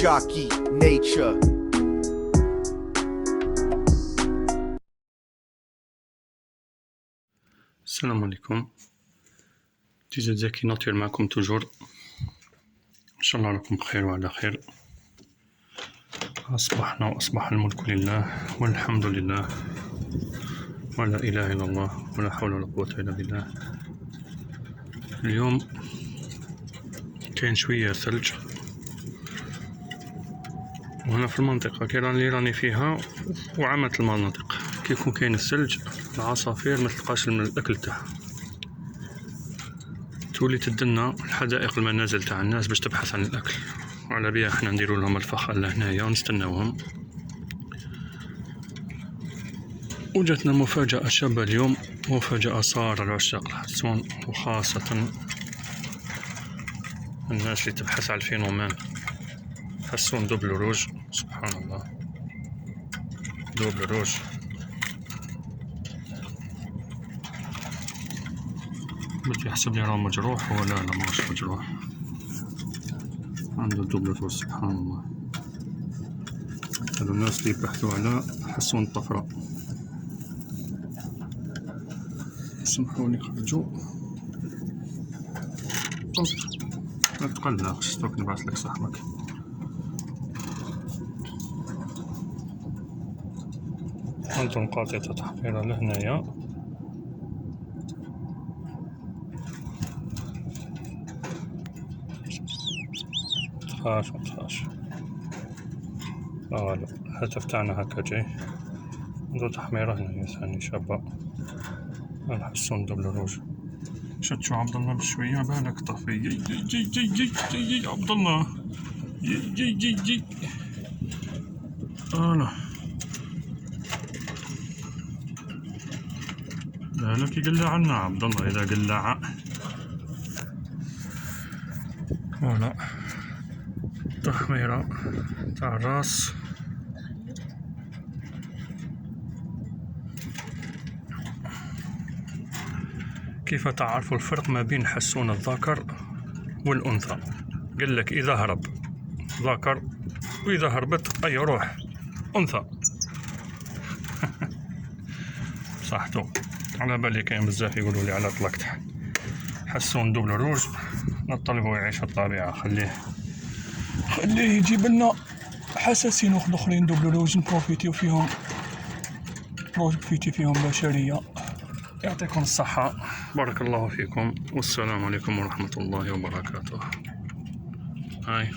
jockey nature. السلام عليكم. تيجي زكي ناطير معكم توجور. إن شاء الله راكم بخير وعلى خير. أصبحنا وأصبح الملك لله والحمد لله ولا إله إلا الله ولا حول ولا قوة إلا بالله. اليوم كاين شوية ثلج وهنا في المنطقة اللي راني فيها وعامة المناطق كي يكون كاين الثلج العصافير متلقاش الأكل تاعها، تولي تدنا الحدائق المنازل تاع الناس باش تبحث عن الأكل، وعلى بيها حنا نديرو لهم الفخ لهنايا ونستناوهم. وجاتنا مفاجأة شابة اليوم، مفاجأة صار العشاق الحسون وخاصة الناس اللي تبحث على الفينومان حسون دوبل روج. سبحان الله، دوبل روج. بدي يحسب لي راه مجروح ولا لا ماهوش مجروح، عنده دوبل روج. سبحان الله، هذو الناس اللي يبحثوا على حسون الطفرة. سمحوني خرجوا. لا تقلق، شتوك نبعثلك صاحبك. أنتم قاطعة تحقيرة لهنايا. متخافش متخافش، لا والو، الهاتف تاعنا هكا جاي. ندو تحميرة هنايا ثاني شابة، الحسون دبل روج. شتشو عبد الله بشوية بالك طفي. جي جي جي جي جي جي جي عبد الله، جي جي جي جي. أنا بالك يقلع عنا عبد الله إذا قلع. ولا تحميرة تاع الراس. كيف تعرف الفرق ما بين حسون الذكر والأنثى؟ قال لك إذا هرب ذكر وإذا هربت أي روح أنثى. صحتو، على بالي كاين بزاف يقولوا لي على طلقت حسون دوبل روج. نطلبو يعيش الطبيعة، خليه يجيب لنا حساسين اخرين دوبل روج نبروفيتيو فيهم بشرية. يعطيكم الصحة، بارك الله فيكم، والسلام عليكم ورحمة الله وبركاته. هاي